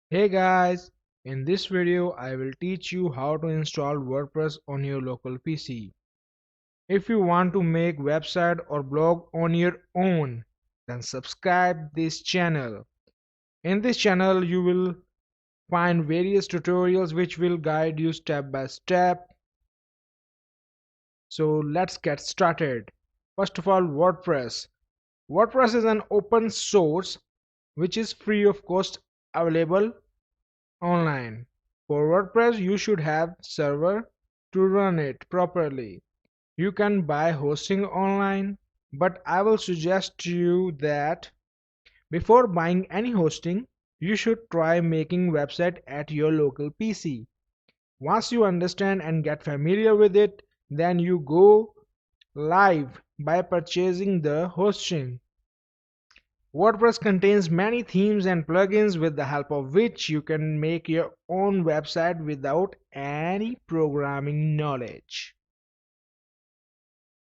Hey guys, in this video I will teach you how to install WordPress on your local PC. If you want to make website or blog on your own, then subscribe this channel. In this channel you will find various tutorials which will guide you step by step. So let's get started. First of all, WordPress. WordPress is an open source which is free of cost, available online. For WordPress, you should have server to run it properly. You can buy hosting online, but I will suggest to you that before buying any hosting, you should try making website at your local PC. Once you understand and get familiar with it, then you go live by purchasing the hosting. WordPress contains many themes and plugins with the help of which you can make your own website without any programming knowledge.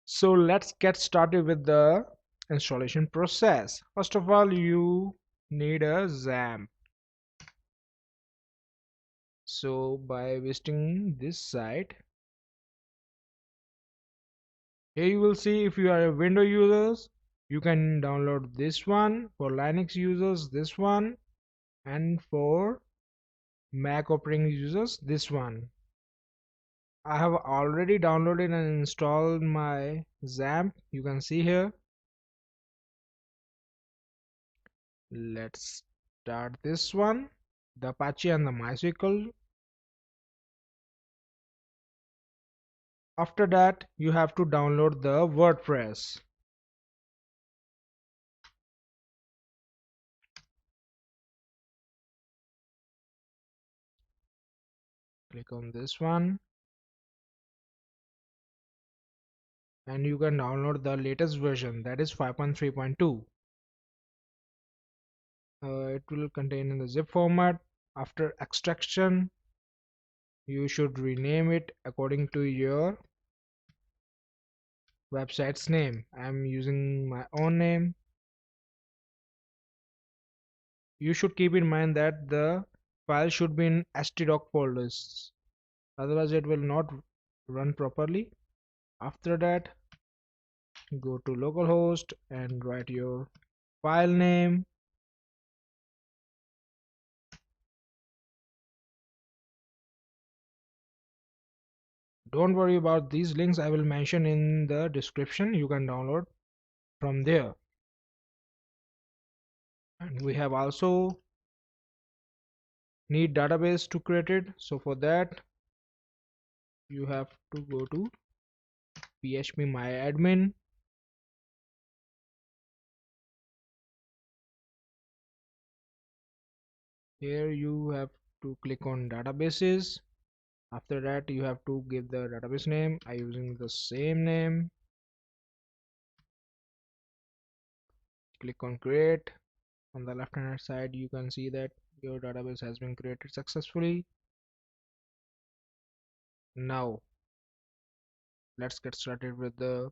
So let's get started with the installation process. First of all, you need a XAMPP. So by visiting this site, here you will see if you are a Windows users, you can download this one. For Linux users, this one, and for Mac operating users, this one. I have already downloaded and installed my XAMPP. You can see here. Let's start this one, the Apache and the MySQL. After that, you have to download the WordPress. Click on this one, and you can download the latest version, that is 5.3.2. It will contain in the zip format. After extraction, you should rename it according to your website's name. I'm using my own name. You should keep in mind that the file should be in htdoc folders, otherwise it will not run properly. After that, go to localhost and write your file name. Don't worry about these links, I will mention in the description. You can download from there. And we have also need database to create it. So for that, you have to go to phpMyAdmin. Here you have to click on databases. After that, you have to give the database name. I using the same name. Click on create. On the left hand side, you can see that your database has been created successfully. Now let's get started with the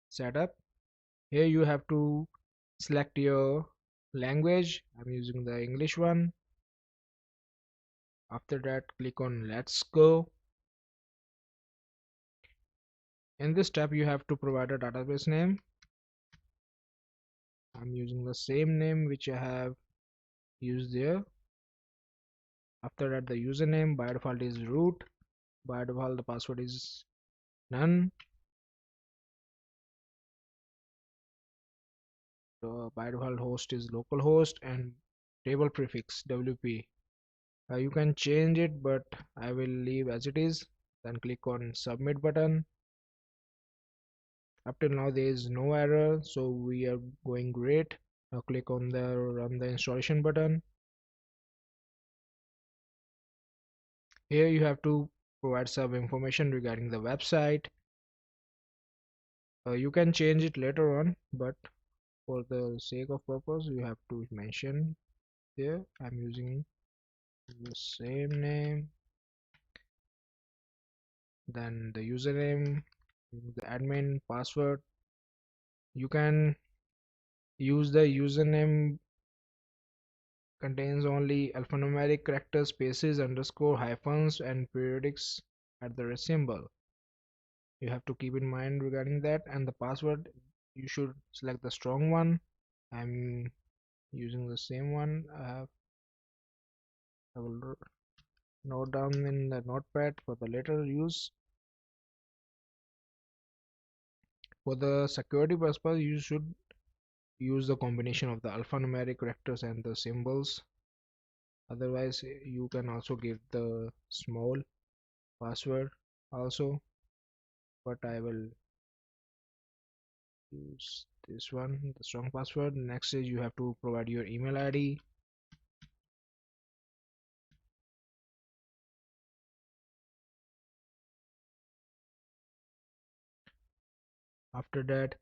setup. Here you have to select your language. I'm using the English one. After that, click on let's go. In this step, you have to provide a database name. I'm using the same name which I have used there. After that, the username by default is root. By default, the password is none. By default, host is localhost, and table prefix WP. You can change it, but I will leave as it is. Then click on submit button. Up till now there is no error, so we are going great. Now click on the run the installation button. Here you have to provide some information regarding the website. You can change it later on, but for the sake of purpose you have to mention here. I'm using the same name, then the username, the admin password. You can use the username contains only alphanumeric characters, spaces, underscore, hyphens, and periodics at the rest symbol. You have to keep in mind regarding that. And the password, you should select the strong one. I'm using the same one. I will note down in the notepad for the later use. For the security purpose, you should use the combination of the alphanumeric characters and the symbols. Otherwise, you can also give the small password also, but I will use this one, the strong password. Next is you have to provide your email ID. After that,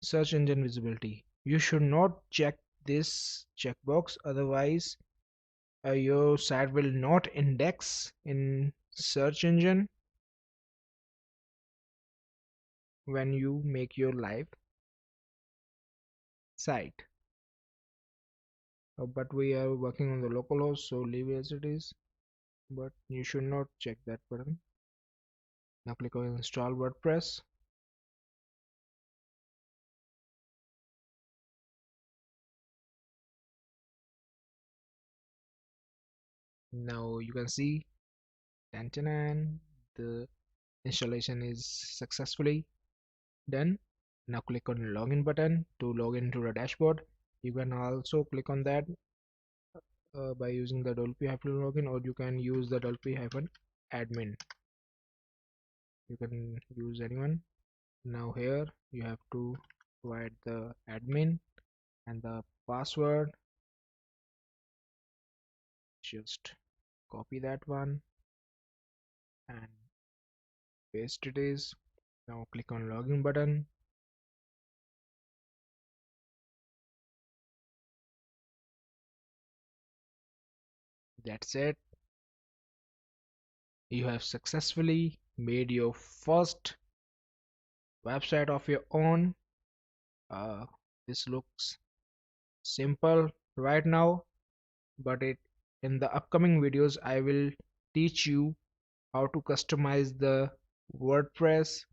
search engine visibility. You should not check this checkbox, otherwise your site will not index in search engine when you make your live site. But we are working on the localhost, so leave it as it is, but you should not check that button. Now click on install WordPress. Now you can see the installation is successfully done. Now click on login button to log into the dashboard. You can also click on that by using the dolpy-login, or you can use the dolpy-admin. You can use anyone. Now here you have to provide the admin and the password. Just copy that one and paste it is. Now click on login button. That's it. You have successfully made your first website of your own. This looks simple right now, but in the upcoming videos I will teach you how to customize the WordPress.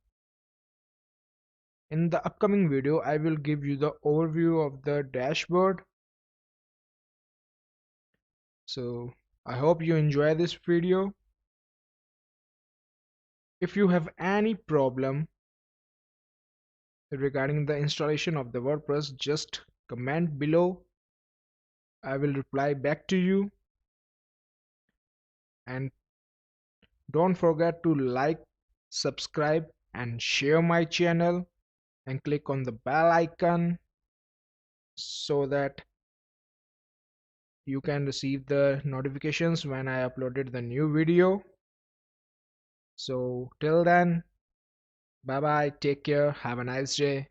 In the upcoming video I will give you the overview of the dashboard. So I hope you enjoy this video. If you have any problem regarding the installation of the WordPress, just comment below. I will reply back to you. And don't forget to like, subscribe, and share my channel, and click on the bell icon so that you can receive the notifications when I uploaded the new video. So till then, bye bye, take care, have a nice day.